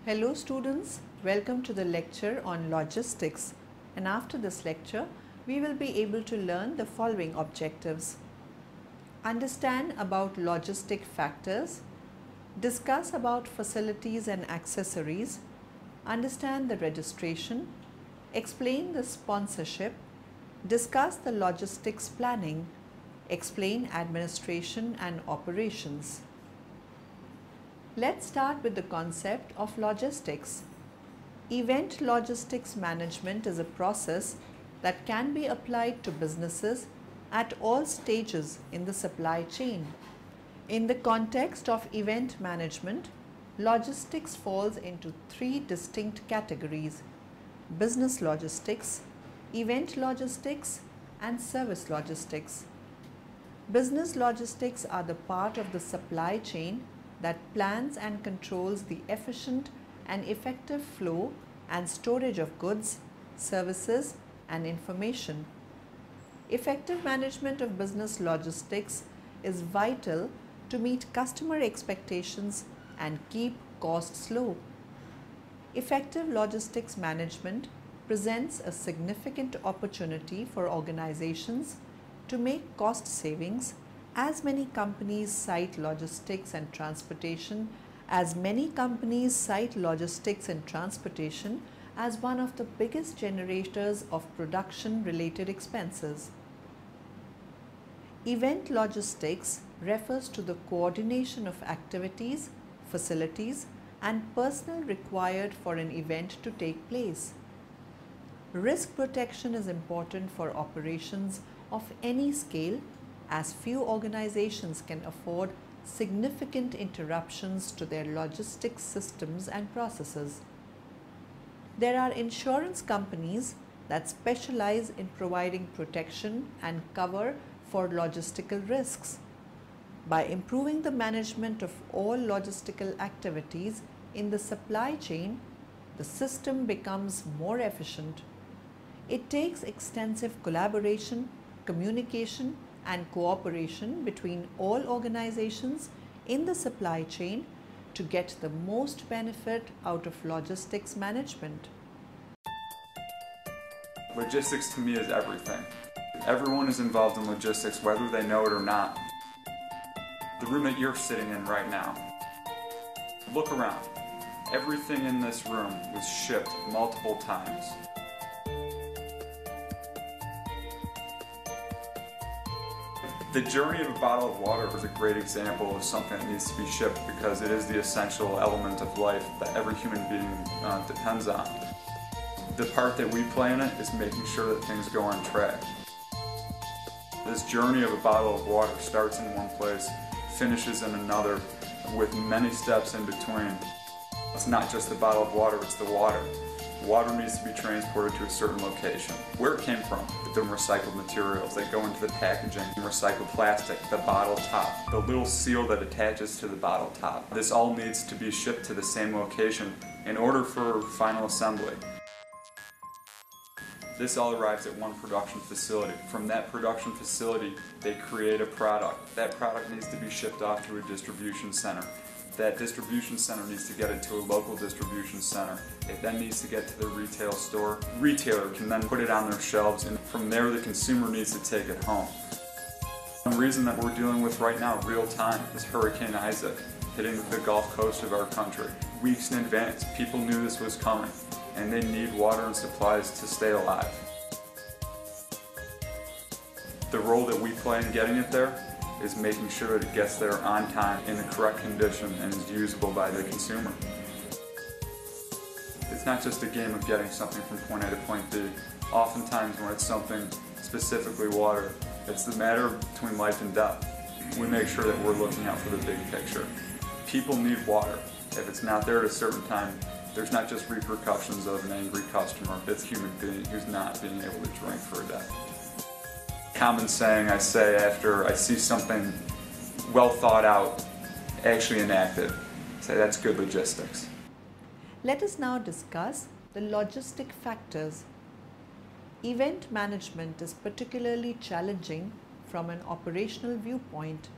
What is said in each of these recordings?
Hello students, welcome to the lecture on logistics, and after this lecture we will be able to learn the following objectives. Understand about logistic factors, discuss about facilities and accessories, understand the registration, explain the sponsorship, discuss the logistics planning, explain administration and operations. Let's start with the concept of logistics. Event logistics management is a process that can be applied to businesses at all stages in the supply chain. In the context of event management, logistics falls into three distinct categories: business logistics, event logistics, and service logistics. Business logistics are the part of the supply chain that plans and controls the efficient and effective flow and storage of goods, services, and information. Effective management of business logistics is vital to meet customer expectations and keep costs low. Effective logistics management presents a significant opportunity for organizations to make cost savings, as many companies cite logistics and transportation as one of the biggest generators of production-related expenses. Event logistics refers to the coordination of activities, facilities, and personnel required for an event to take place. Risk protection is important for operations of any scale, as few organizations can afford significant interruptions to their logistics systems and processes. There are insurance companies that specialize in providing protection and cover for logistical risks. By improving the management of all logistical activities in the supply chain, the system becomes more efficient. It takes extensive collaboration, communication, and cooperation between all organizations in the supply chain to get the most benefit out of logistics management. Logistics to me is everything. Everyone is involved in logistics, whether they know it or not. The room that you're sitting in right now, look around. Everything in this room was shipped multiple times. The journey of a bottle of water is a great example of something that needs to be shipped because it is the essential element of life that every human being depends on. The part that we play in it is making sure that things go on track. This journey of a bottle of water starts in one place, finishes in another, with many steps in between. It's not just the bottle of water, it's the water. Water needs to be transported to a certain location. Where it came from, the recycled materials that go into the packaging, recycled plastic, the bottle top, the little seal that attaches to the bottle top. This all needs to be shipped to the same location in order for final assembly. This all arrives at one production facility. From that production facility, they create a product. That product needs to be shipped off to a distribution center. That distribution center needs to get it to a local distribution center. It then needs to get to the retail store. Retailer can then put it on their shelves, and from there the consumer needs to take it home. The reason that we're dealing with right now, real time, is Hurricane Isaac hitting the Gulf Coast of our country. Weeks in advance, people knew this was coming, and they need water and supplies to stay alive. The role that we play in getting it there is making sure that it gets there on time, in the correct condition, and is usable by the consumer. It's not just a game of getting something from point A to point B. Oftentimes when it's something specifically water, it's the matter between life and death. We make sure that we're looking out for the big picture. People need water. If it's not there at a certain time, there's not just repercussions of an angry customer, it's a human being who's not being able to drink for a day. Common saying I say after I see something well thought out, actually enacted. Say that's good logistics. Let us now discuss the logistic factors. Event management is particularly challenging from an operational viewpoint.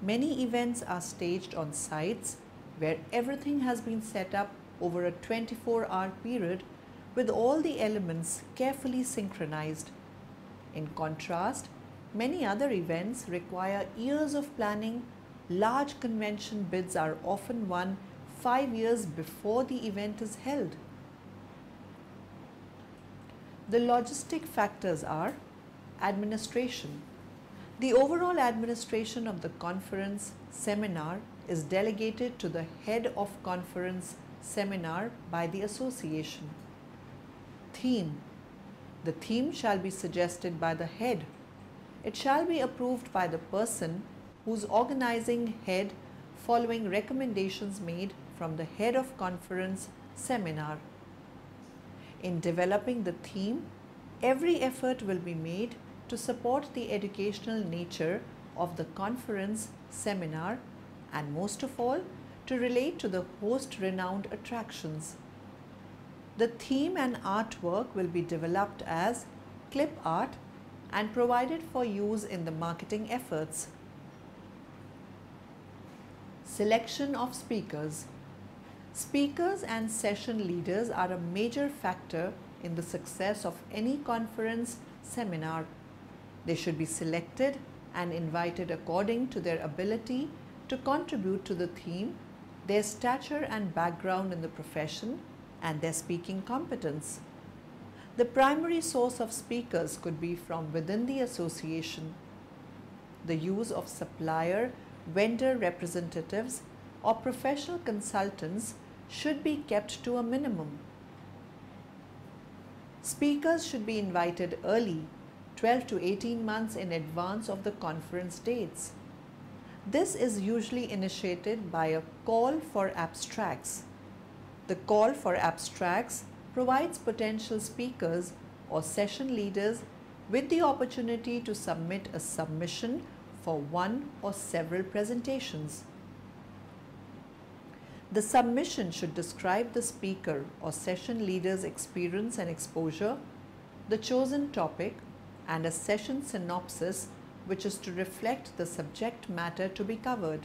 Many events are staged on sites where everything has been set up over a 24-hour period with all the elements carefully synchronized. In contrast, many other events require years of planning. Large convention bids are often won 5 years before the event is held. The logistic factors are administration. The overall administration of the conference seminar is delegated to the head of conference seminar by the association. Theme. The theme shall be suggested by the head. It shall be approved by the person whose organizing head following recommendations made from the head of conference seminar. In developing the theme, every effort will be made to support the educational nature of the conference seminar and most of all to relate to the host renowned attractions. The theme and artwork will be developed as clip art and provided for use in the marketing efforts. Selection of speakers. Speakers and session leaders are a major factor in the success of any conference seminar. They should be selected and invited according to their ability to contribute to the theme, their stature and background in the profession, and their speaking competence. The primary source of speakers could be from within the association. The use of supplier, vendor representatives, or professional consultants should be kept to a minimum. Speakers should be invited early, 12 to 18 months in advance of the conference dates. This is usually initiated by a call for abstracts. The call for abstracts provides potential speakers or session leaders with the opportunity to submit a submission for one or several presentations. The submission should describe the speaker or session leader's experience and exposure, the chosen topic, and a session synopsis which is to reflect the subject matter to be covered.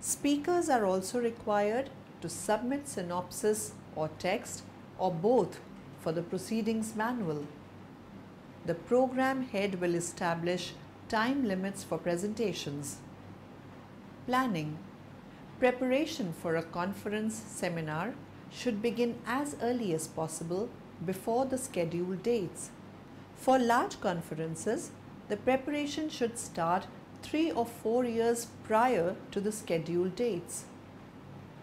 Speakers are also required to submit synopsis or text or both for the proceedings manual. The program head will establish time limits for presentations. Planning. Preparation for a conference seminar should begin as early as possible before the scheduled dates. For large conferences, the preparation should start 3 or 4 years prior to the scheduled dates.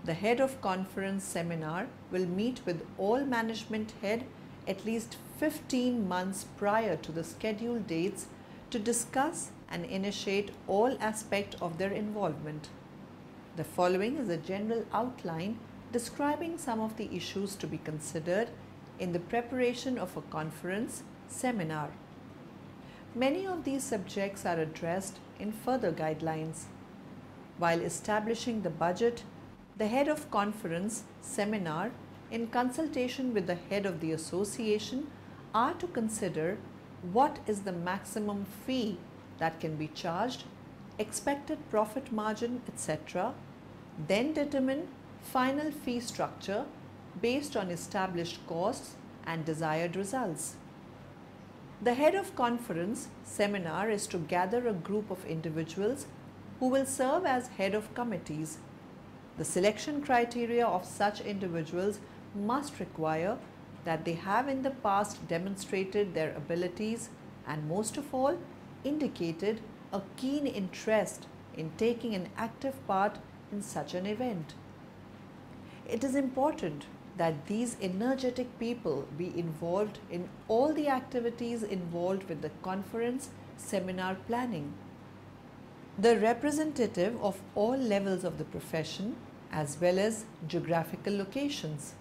The head of conference seminar will meet with all management head at least 15 months prior to the scheduled dates to discuss and initiate all aspects of their involvement. The following is a general outline describing some of the issues to be considered in the preparation of a conference seminar. Many of these subjects are addressed in further guidelines. While establishing the budget, the head of conference seminar, in consultation with the head of the association, are to consider what is the maximum fee that can be charged, expected profit margin, etc., then determine final fee structure based on established costs and desired results. The head of conference seminar is to gather a group of individuals who will serve as head of committees. The selection criteria of such individuals must require that they have in the past demonstrated their abilities and most of all indicated a keen interest in taking an active part in such an event. It is important that these energetic people be involved in all the activities involved with the conference seminar planning. The representative of all levels of the profession as well as geographical locations.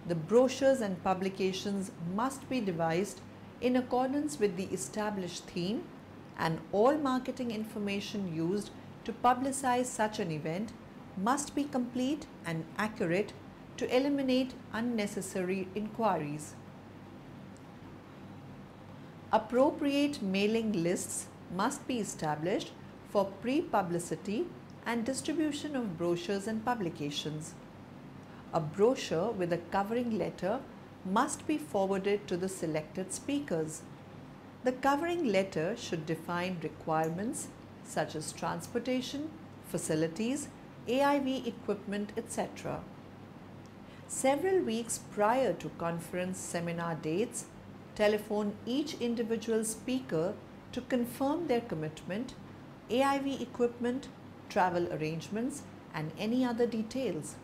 The brochures and publications must be devised in accordance with the established theme, and all marketing information used to publicize such an event must be complete and accurate to eliminate unnecessary inquiries. Appropriate mailing lists must be established for pre-publicity and distribution of brochures and publications. A brochure with a covering letter must be forwarded to the selected speakers. The covering letter should define requirements such as transportation, facilities, AIV equipment, etc. Several weeks prior to conference seminar dates, telephone each individual speaker to confirm their commitment, AIV equipment, travel arrangements, and any other details.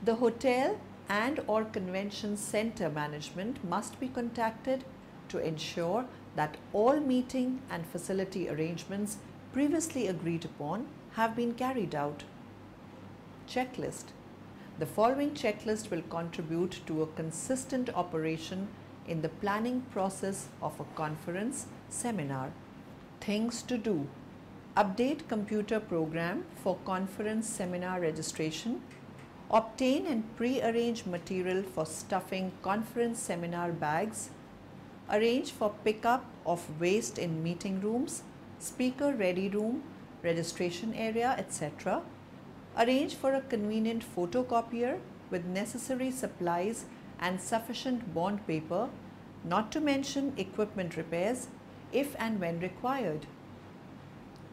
The hotel and/or convention center management must be contacted to ensure that all meeting and facility arrangements previously agreed upon have been carried out. Checklist. The following checklist will contribute to a consistent operation in the planning process of a conference seminar. Things to do. Update computer program for conference seminar registration. Obtain and pre-arrange material for stuffing conference seminar bags. Arrange for pickup of waste in meeting rooms, speaker ready room, registration area, etc. Arrange for a convenient photocopier with necessary supplies and sufficient bond paper, not to mention equipment repairs if and when required.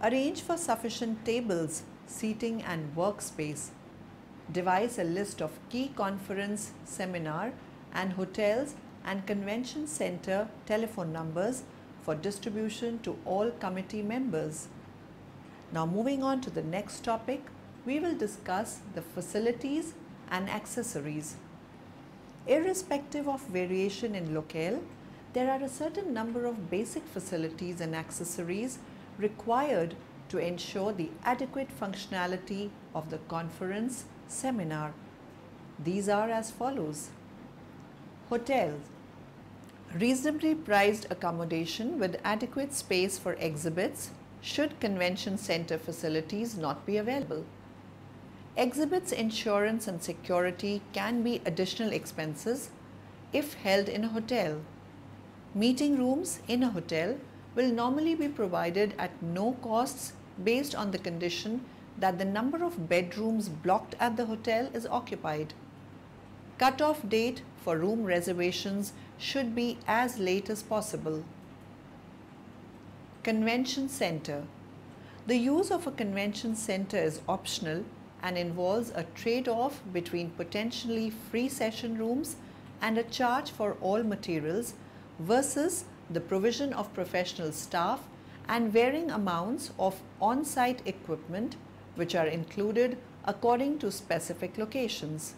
Arrange for sufficient tables, seating and workspace. Devise a list of key conference, seminar and hotels and convention center telephone numbers for distribution to all committee members. Now moving on to the next topic, we will discuss the facilities and accessories. Irrespective of variation in locale, there are a certain number of basic facilities and accessories required to ensure the adequate functionality of the conference seminar. These are as follows. Hotels. Reasonably priced accommodation with adequate space for exhibits should convention center facilities not be available. Exhibits insurance and security can be additional expenses if held in a hotel. Meeting rooms in a hotel will normally be provided at no costs based on the condition that the number of bedrooms blocked at the hotel is occupied. Cut-off date for room reservations should be as late as possible. Convention center. The use of a convention center is optional and involves a trade-off between potentially free session rooms and a charge for all materials versus the provision of professional staff and varying amounts of on-site equipment which are included according to specific locations.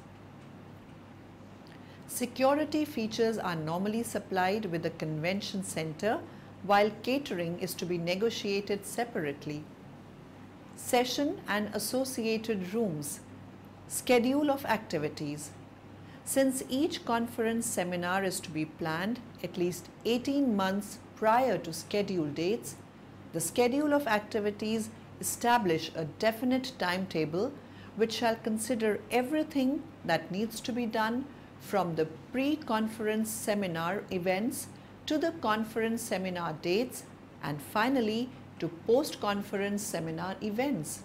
Security features are normally supplied with the convention center, while catering is to be negotiated separately. Session and associated rooms. Schedule of activities. Since each conference seminar is to be planned at least 18 months prior to scheduled dates, the schedule of activities establish a definite timetable which shall consider everything that needs to be done from the pre-conference seminar events to the conference seminar dates and finally to post-conference seminar events.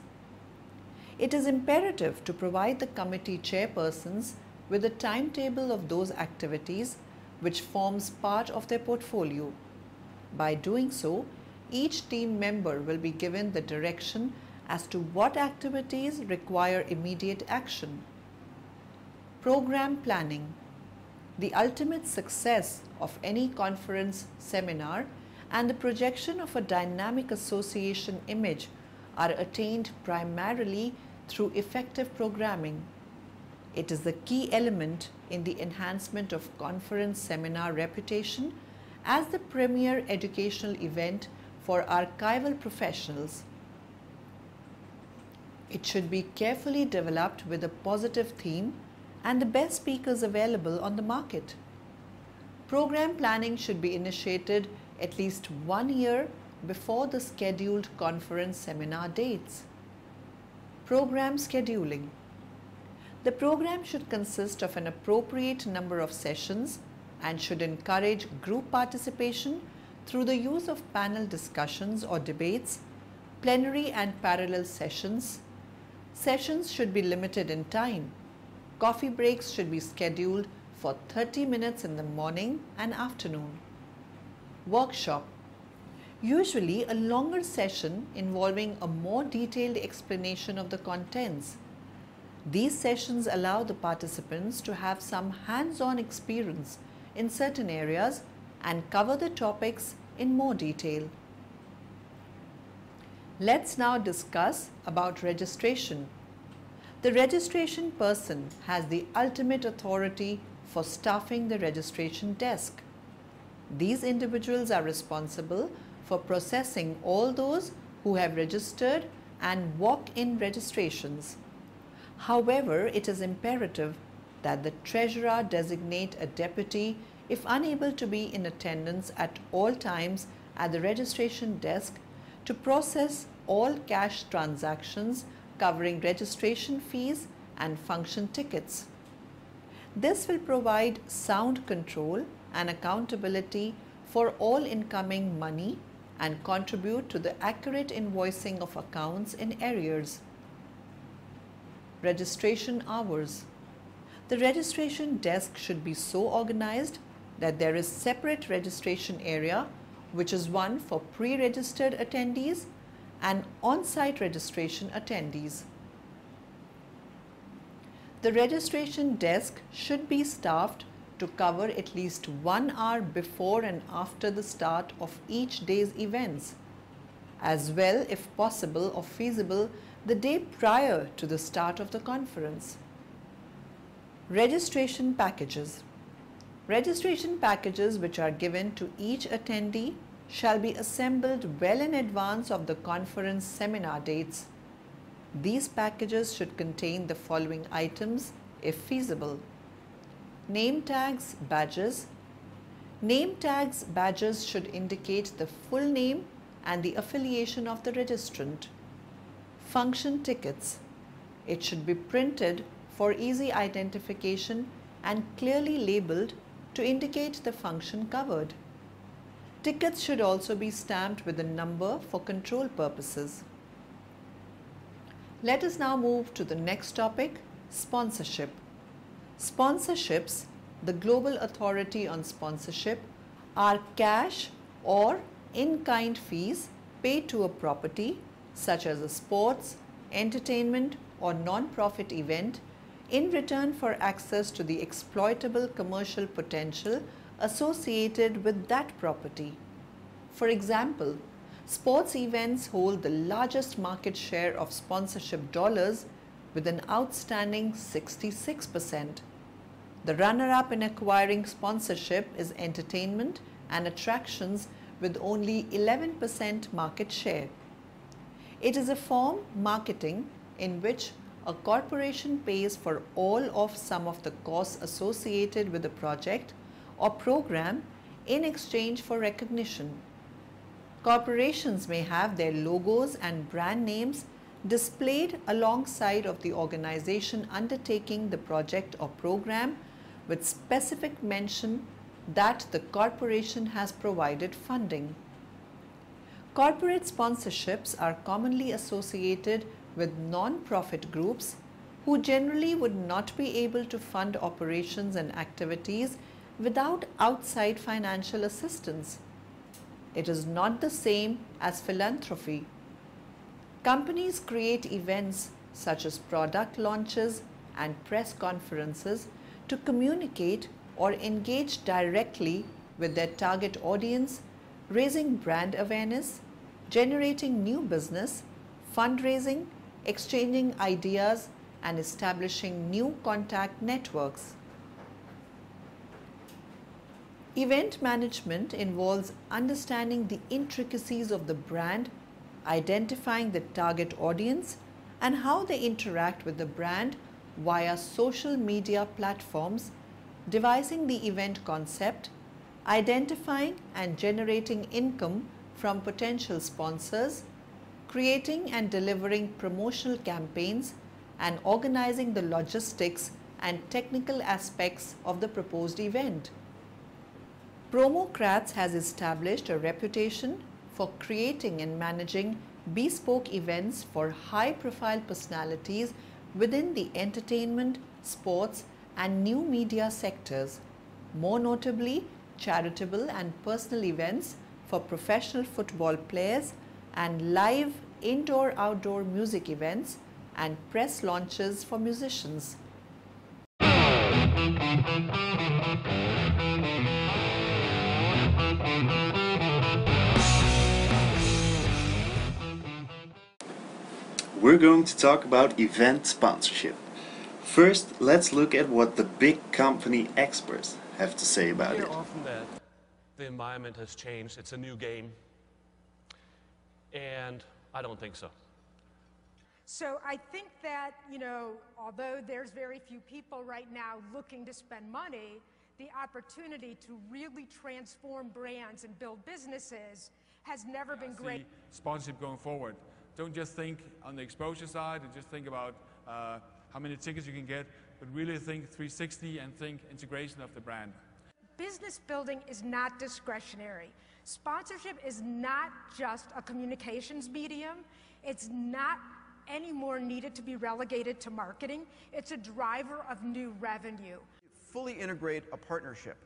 It is imperative to provide the committee chairpersons with a timetable of those activities which forms part of their portfolio. By doing so, each team member will be given the direction as to what activities require immediate action. Program planning. The ultimate success of any conference seminar and the projection of a dynamic association image are attained primarily through effective programming. It is the key element in the enhancement of conference seminar reputation as the premier educational event for archival professionals. It should be carefully developed with a positive theme and the best speakers available on the market. Program planning should be initiated at least 1 year before the scheduled conference seminar dates. Program scheduling. The program should consist of an appropriate number of sessions and should encourage group participation through the use of panel discussions or debates, plenary and parallel sessions. Sessions should be limited in time. Coffee breaks should be scheduled for 30 minutes in the morning and afternoon. Workshop. Usually a longer session involving a more detailed explanation of the contents. These sessions allow the participants to have some hands-on experience in certain areas and cover the topics in more detail. Let's now discuss about registration. The registration person has the ultimate authority for staffing the registration desk. These individuals are responsible for processing all those who have registered and walk-in registrations. However, it is imperative that the treasurer designate a deputy if unable to be in attendance at all times at the registration desk to process all cash transactions covering registration fees and function tickets. This will provide sound control and accountability for all incoming money and contribute to the accurate invoicing of accounts in arrears. Registration hours. The registration desk should be so organized that there is separate registration area, which is one for pre-registered attendees and on-site registration attendees. The registration desk should be staffed to cover at least 1 hour before and after the start of each day's events, as well, if possible or feasible, the day prior to the start of the conference. Registration packages. Registration packages which are given to each attendee shall be assembled well in advance of the conference seminar dates. These packages should contain the following items if feasible. Name tags, badges. Name tags, badges should indicate the full name and the affiliation of the registrant. Function tickets. It should be printed for easy identification and clearly labeled to indicate the function covered. Tickets should also be stamped with a number for control purposes. Let us now move to the next topic, sponsorship. Sponsorships, the global authority on sponsorship, are cash or in-kind fees paid to a property such as a sports, entertainment or non-profit event in return for access to the exploitable commercial potential associated with that property. For example, sports events hold the largest market share of sponsorship dollars with an outstanding 66%. The runner-up in acquiring sponsorship is entertainment and attractions with only 11% market share. It is a form marketing in which a corporation pays for all of some of the costs associated with a project or program in exchange for recognition. Corporations may have their logos and brand names displayed alongside of the organization undertaking the project or program with specific mention that the corporation has provided funding. Corporate sponsorships are commonly associated with non-profit groups who generally would not be able to fund operations and activities without outside financial assistance. It is not the same as philanthropy. Companies create events such as product launches and press conferences to communicate or engage directly with their target audience, raising brand awareness, generating new business, fundraising, exchanging ideas, and establishing new contact networks. Event management involves understanding the intricacies of the brand, identifying the target audience, and how they interact with the brand via social media platforms, devising the event concept, identifying and generating income from potential sponsors, creating and delivering promotional campaigns, and organizing the logistics and technical aspects of the proposed event. Promocrats has established a reputation for creating and managing bespoke events for high-profile personalities within the entertainment, sports and new media sectors, more notably charitable and personal events for professional football players and live indoor-outdoor music events and press launches for musicians. We're going to talk about event sponsorship. First, let's look at what the big company experts have to say about it. We hear often that the environment has changed, it's a new game, and I don't think so. So I think that, although there's very few people right now looking to spend money, the opportunity to really transform brands and build businesses has never been great. Sponsorship going forward. Don't just think on the exposure side and just think about how many tickets you can get, but really think 360 and think integration of the brand. Business building is not discretionary. Sponsorship is not just a communications medium. It's not any more needed to be relegated to marketing. It's a driver of new revenue. Fully integrate a partnership.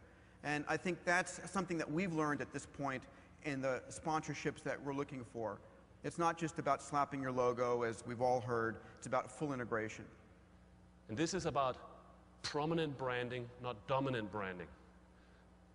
And I think that's something that we've learned at this point in the sponsorships that we're looking for. It's not just about slapping your logo, as we've all heard. It's about full integration. And this is about prominent branding, not dominant branding.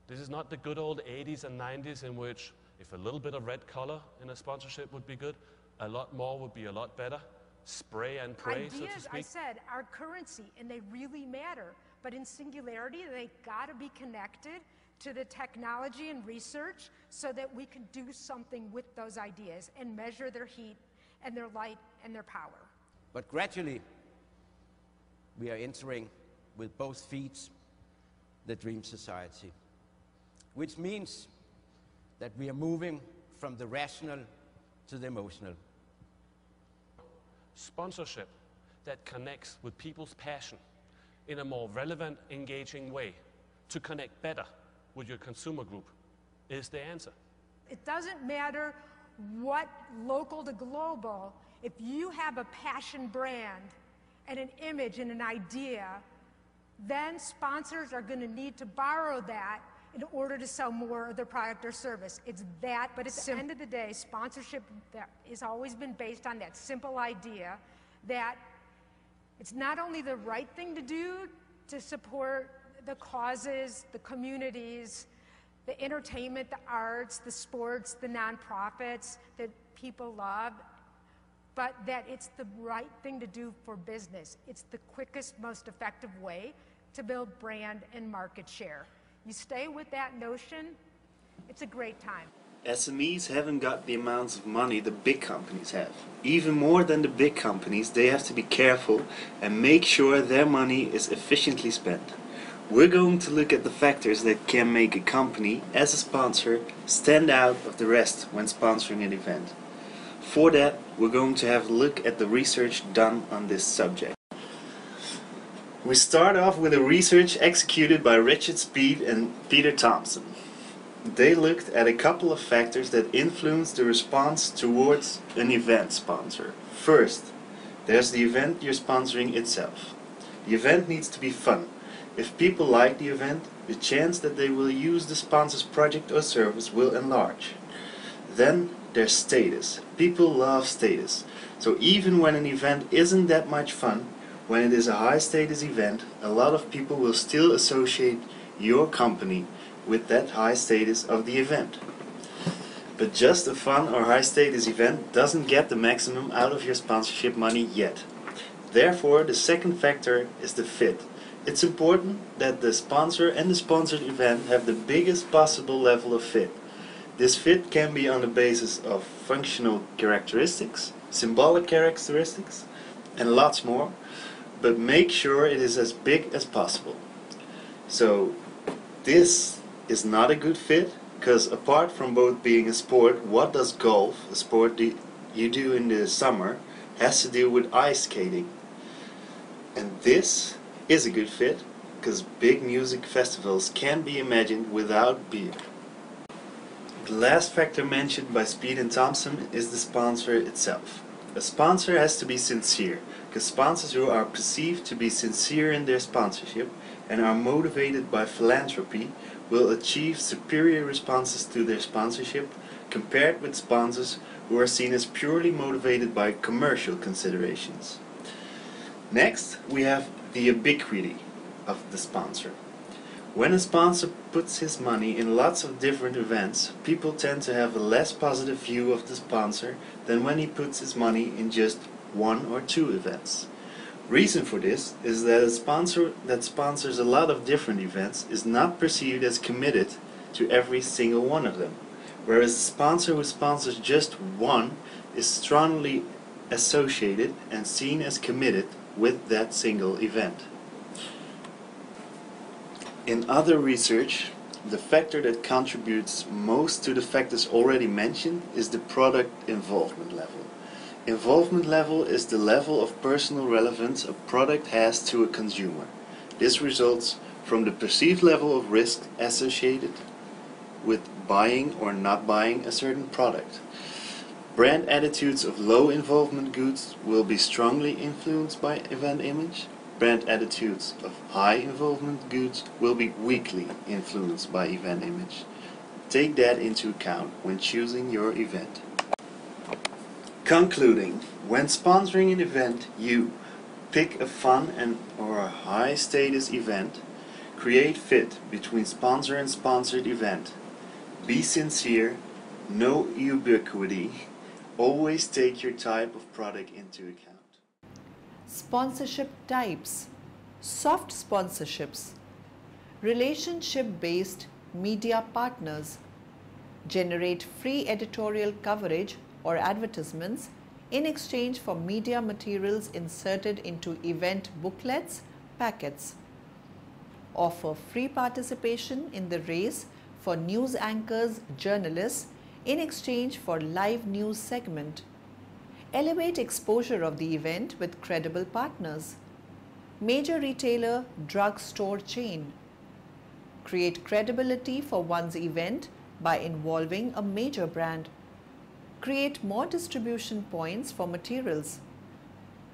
This is not the good old 80s and 90s in which if a little bit of red color in a sponsorship would be good, a lot more would be a lot better. Spray and pray, so to speak. I said, are currency, and they really matter. But in Singularity, they got to be connected to the technology and research so that we can do something with those ideas and measure their heat and their light and their power. But gradually, we are entering with both feet the dream society, which means that we are moving from the rational to the emotional. Sponsorship that connects with people's passion in a more relevant, engaging way to connect better with your consumer group is the answer. It doesn't matter what local to global, if you have a passion brand and an image and an idea, then sponsors are going to need to borrow that in order to sell more of their product or service. It's that, but at the end of the day, sponsorship has always been based on that simple idea that it's not only the right thing to do to support the causes, the communities, the entertainment, the arts, the sports, the nonprofits that people love, but that it's the right thing to do for business. It's the quickest, most effective way to build brand and market share. You stay with that notion, it's a great time. SMEs haven't got the amounts of money the big companies have. Even more than the big companies, they have to be careful and make sure their money is efficiently spent. We're going to look at the factors that can make a company, as a sponsor, stand out of the rest when sponsoring an event. For that, we're going to have a look at the research done on this subject. We start off with a research executed by Richard Speed and Peter Thompson. They looked at a couple of factors that influence the response towards an event sponsor. First, there's the event you're sponsoring itself. The event needs to be fun. If people like the event, the chance that they will use the sponsor's project or service will enlarge. Then there's status. People love status. So even when an event isn't that much fun, when it is a high status event, a lot of people will still associate your company with that high status of the event. But just a fun or high status event doesn't get the maximum out of your sponsorship money yet. Therefore, the second factor is the fit. It's important that the sponsor and the sponsored event have the biggest possible level of fit. This fit can be on the basis of functional characteristics, symbolic characteristics, and lots more, but make sure it is as big as possible. So this is not a good fit, because apart from both being a sport, what does golf, a sport you do in the summer, has to do with ice skating? And this is a good fit, because big music festivals can be imagined without beer. The last factor mentioned by Speed and Thompson is the sponsor itself. A sponsor has to be sincere. because sponsors who are perceived to be sincere in their sponsorship and are motivated by philanthropy will achieve superior responses to their sponsorship compared with sponsors who are seen as purely motivated by commercial considerations. Next, we have the ubiquity of the sponsor. When a sponsor puts his money in lots of different events, people tend to have a less positive view of the sponsor than when he puts his money in just one or two events. Reason for this is that a sponsor that sponsors a lot of different events is not perceived as committed to every single one of them, whereas a sponsor who sponsors just one is strongly associated and seen as committed with that single event. In other research, the factor that contributes most to the factors already mentioned is the product involvement level. Involvement level is the level of personal relevance a product has to a consumer. This results from the perceived level of risk associated with buying or not buying a certain product. Brand attitudes of low involvement goods will be strongly influenced by event image. Brand attitudes of high involvement goods will be weakly influenced by event image. Take that into account when choosing your event. Concluding, when sponsoring an event, you pick a fun or a high status event, create fit between sponsor and sponsored event, be sincere, know ubiquity, always take your type of product into account. Sponsorship types: soft sponsorships, relationship-based media partners, generate free editorial coverage or advertisements in exchange for media materials inserted into event booklets, packets, offer free participation in the race for news anchors, journalists in exchange for live news segment, elevate exposure of the event with credible partners, major retailer, drugstore chain, create credibility for one's event by involving a major brand, create more distribution points for materials,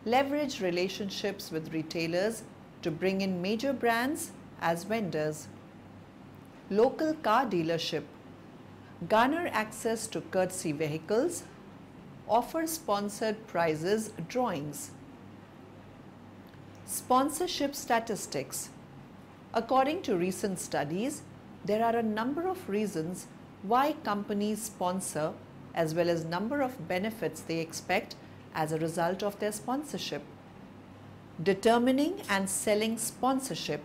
leverage relationships with retailers to bring in major brands as vendors, local car dealership, garner access to courtesy vehicles, offer sponsored prizes drawings. Sponsorship statistics. According to recent studies, there are a number of reasons why companies sponsor, as well as number of benefits they expect as a result of their sponsorship. Determining and selling sponsorship.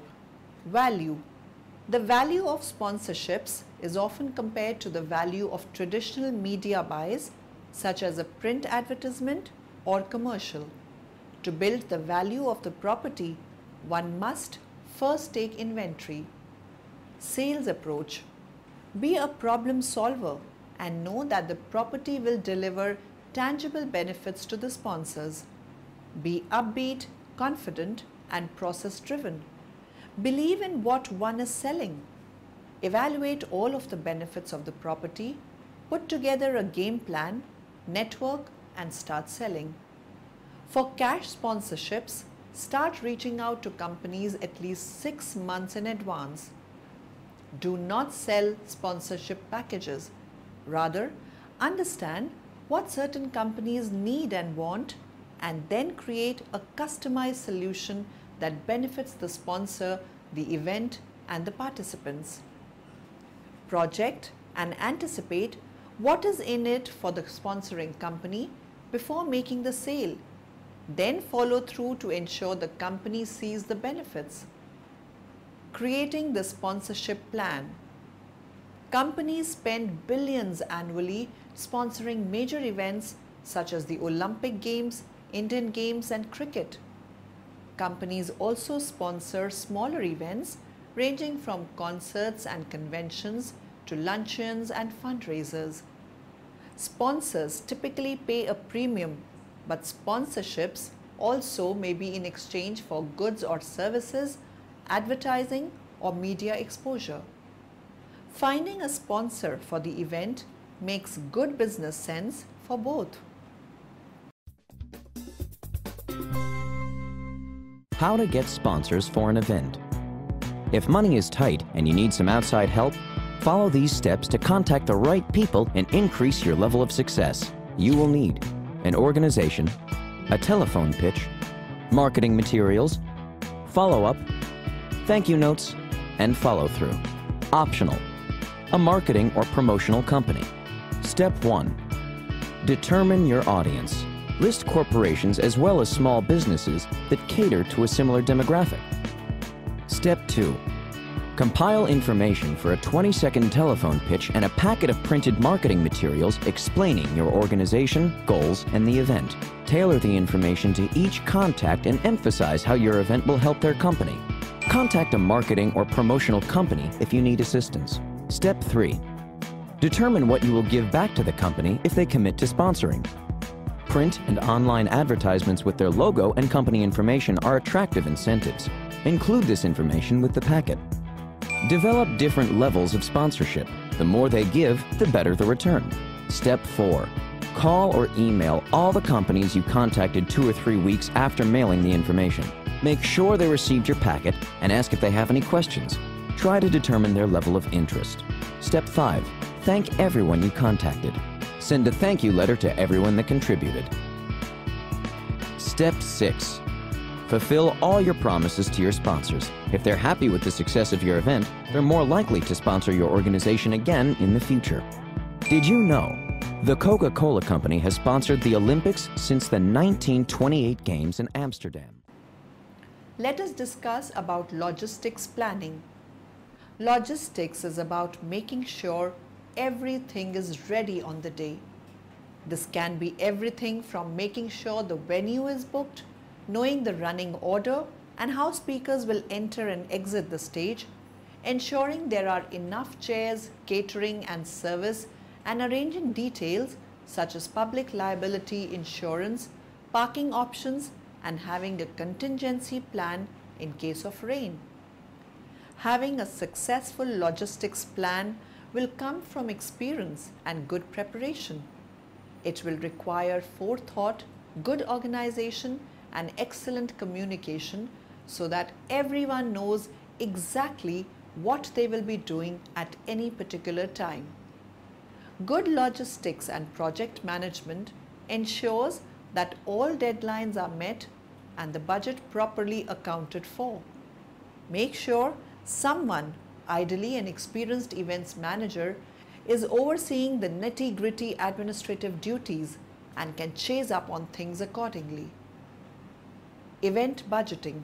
Value. The value of sponsorships is often compared to the value of traditional media buys, such as a print advertisement or commercial. To build the value of the property, one must first take inventory. Sales approach. Be a problem solver and know that the property will deliver tangible benefits to the sponsors. Be upbeat, confident, and process-driven. Believe in what one is selling. Evaluate all of the benefits of the property. Put together a game plan, network, and start selling. For cash sponsorships, start reaching out to companies at least 6 months in advance. Do not sell sponsorship packages. Rather, understand what certain companies need and want, and then create a customized solution that benefits the sponsor, the event, and the participants. Project and anticipate what is in it for the sponsoring company before making the sale. Then follow through to ensure the company sees the benefits. Creating the sponsorship plan. Companies spend billions annually sponsoring major events such as the Olympic Games, Indian Games, and cricket. Companies also sponsor smaller events ranging from concerts and conventions to luncheons and fundraisers. Sponsors typically pay a premium, but sponsorships also may be in exchange for goods or services, advertising, or media exposure. Finding a sponsor for the event makes good business sense for both. How to get sponsors for an event. If money is tight and you need some outside help, follow these steps to contact the right people and increase your level of success. You will need an organization, a telephone pitch, marketing materials, follow-up, thank you notes, and follow-through. Optional, a marketing or promotional company. Step 1. Determine your audience. List corporations as well as small businesses that cater to a similar demographic. Step 2. Compile information for a 20-second telephone pitch and a packet of printed marketing materials explaining your organization, goals, and the event. Tailor the information to each contact and emphasize how your event will help their company. Contact a marketing or promotional company if you need assistance. Step 3. Determine what you will give back to the company if they commit to sponsoring. Print and online advertisements with their logo and company information are attractive incentives. Include this information with the packet. Develop different levels of sponsorship. The more they give, the better the return. Step 4. Call or email all the companies you contacted 2 or 3 weeks after mailing the information. Make sure they received your packet and ask if they have any questions. Try to determine their level of interest. Step 5. Thank everyone you contacted. Send a thank you letter to everyone that contributed. Step 6. Fulfill all your promises to your sponsors. If they're happy with the success of your event, they're more likely to sponsor your organization again in the future. Did you know the Coca-Cola Company has sponsored the Olympics since the 1928 Games in Amsterdam? Let us discuss about logistics planning. Logistics is about making sure everything is ready on the day. This can be everything from making sure the venue is booked, knowing the running order and how speakers will enter and exit the stage, ensuring there are enough chairs, catering and service, and arranging details such as public liability insurance, parking options, and having a contingency plan in case of rain. Having a successful logistics plan will come from experience and good preparation. It will require forethought, good organization, and excellent communication so that everyone knows exactly what they will be doing at any particular time. Good logistics and project management ensures that all deadlines are met and the budget properly accounted for. Make sure someone, ideally an experienced events manager, is overseeing the nitty-gritty administrative duties and can chase up on things accordingly. Event budgeting.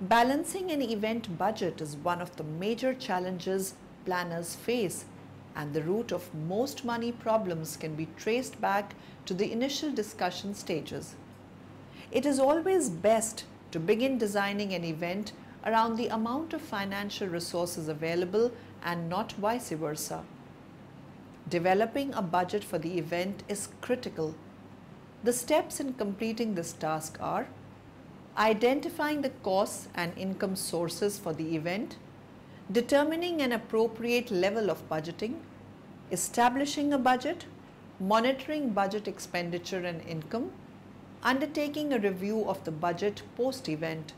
Balancing an event budget is one of the major challenges planners face, and the root of most money problems can be traced back to the initial discussion stages. It is always best to begin designing an event around the amount of financial resources available and not vice versa. Developing a budget for the event is critical. The steps in completing this task are identifying the costs and income sources for the event, determining an appropriate level of budgeting, establishing a budget, monitoring budget expenditure and income, undertaking a review of the budget post-event.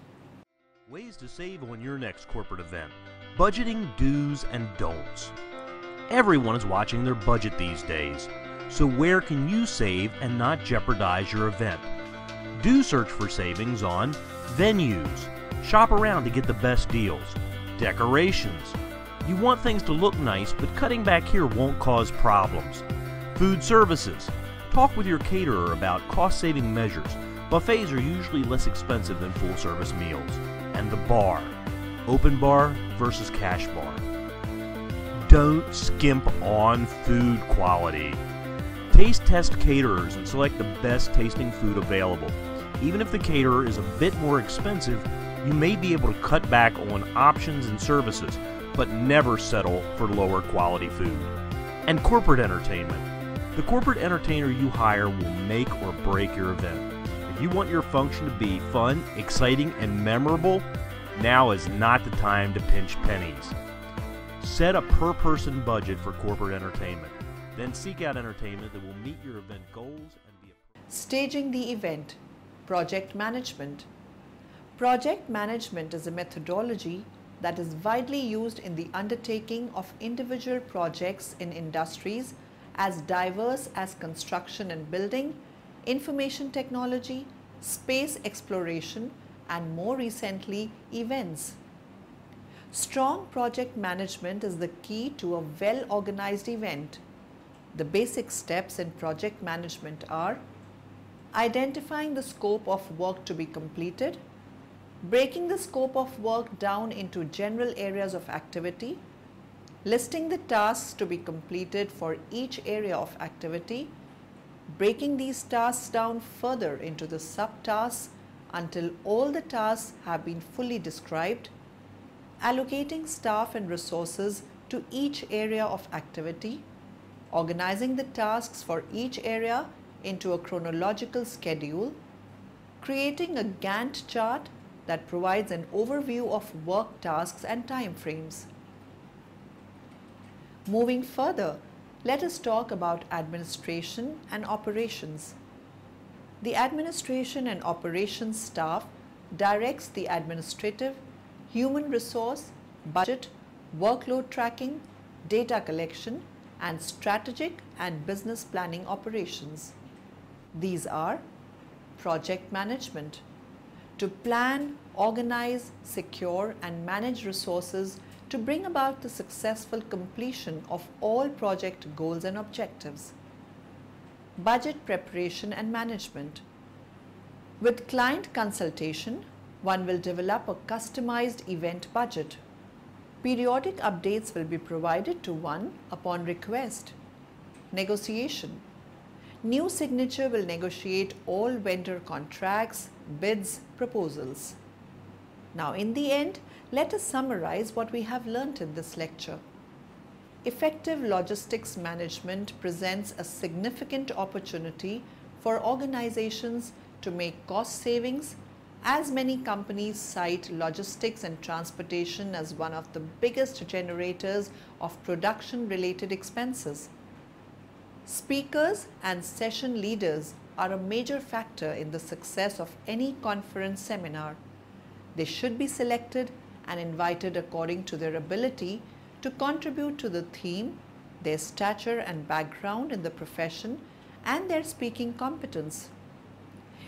Ways to save on your next corporate event. Budgeting do's and don'ts. Everyone is watching their budget these days, so where can you save and not jeopardize your event? Do search for savings on venues. Shop around to get the best deals. Decorations. You want things to look nice, but cutting back here won't cause problems. Food services. Talk with your caterer about cost-saving measures. Buffets are usually less expensive than full-service meals. And the bar. Open bar versus cash bar. Don't skimp on food quality. Taste test caterers and select the best tasting food available. Even if the caterer is a bit more expensive, you may be able to cut back on options and services, but never settle for lower quality food. And corporate entertainment. The corporate entertainer you hire will make or break your event. If you want your function to be fun, exciting, and memorable, now is not the time to pinch pennies. Set a per-person budget for corporate entertainment. Then seek out entertainment that will meet your event goals and be Staging the event. Project management. Project management is a methodology that is widely used in the undertaking of individual projects in industries as diverse as construction and building, information technology, space exploration, and more recently, events. Strong project management is the key to a well-organized event. The basic steps in project management are identifying the scope of work to be completed, breaking the scope of work down into general areas of activity, listing the tasks to be completed for each area of activity, breaking these tasks down further into the subtasks until all the tasks have been fully described, allocating staff and resources to each area of activity, organizing the tasks for each area into a chronological schedule, creating a Gantt chart that provides an overview of work tasks and time frames. Moving further, let us talk about administration and operations. The administration and operations staff directs the administrative, human resource, budget, workload tracking, data collection, and strategic and business planning operations. These are project management, to plan, organize, secure, and manage resources to bring about the successful completion of all project goals and objectives. Budget preparation and management. With client consultation, one will develop a customized event budget. Periodic updates will be provided to one upon request. Negotiation. New signature will negotiate all vendor contracts, bids, proposals. Now in the end, let us summarize what we have learnt in this lecture. Effective logistics management presents a significant opportunity for organizations to make cost savings, as many companies cite logistics and transportation as one of the biggest generators of production-related expenses. Speakers and session leaders are a major factor in the success of any conference seminar. They should be selected and invited according to their ability to contribute to the theme, their stature and background in the profession, and their speaking competence.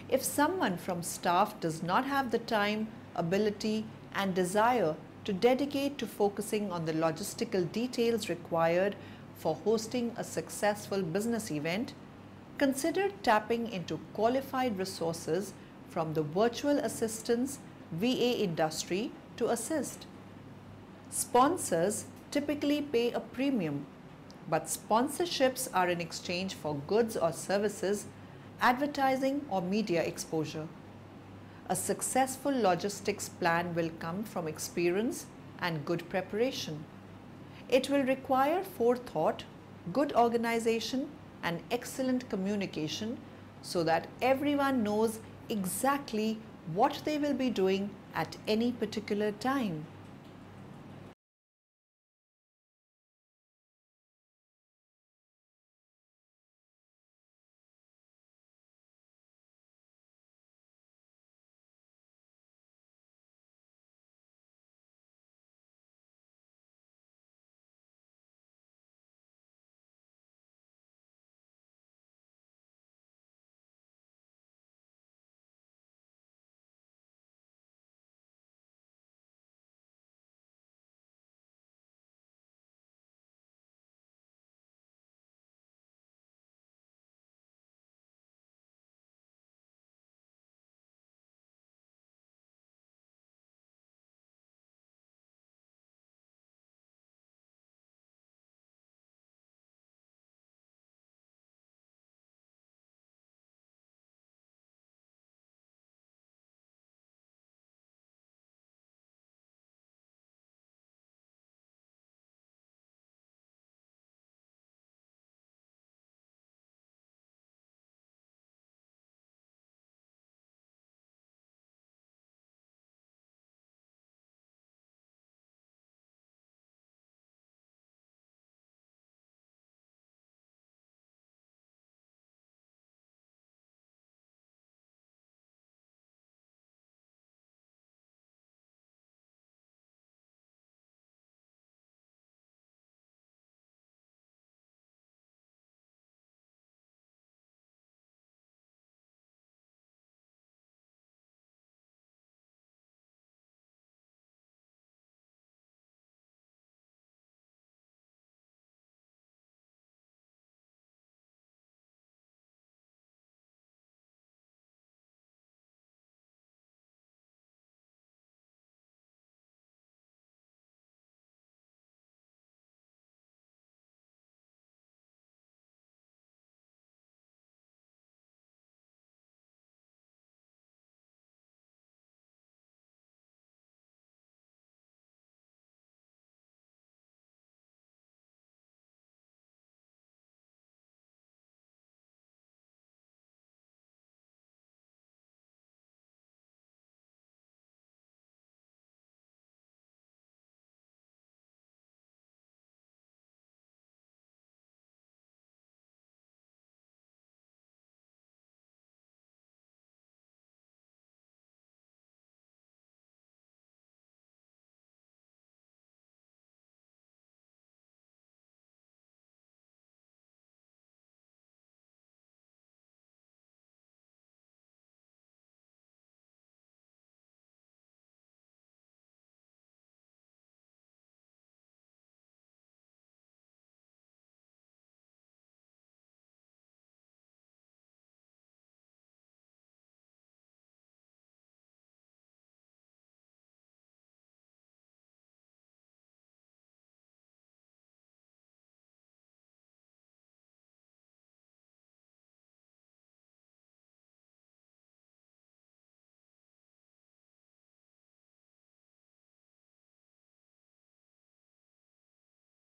If someone from staff does not have the time, ability, and desire to dedicate to focusing on the logistical details required for hosting a successful business event, consider tapping into qualified resources from the virtual assistants VA industry to assist. Sponsors typically pay a premium, but sponsorships are in exchange for goods or services, advertising or media exposure. A successful logistics plan will come from experience and good preparation. It will require forethought, good organization, and excellent communication so that everyone knows exactly what they will be doing at any particular time.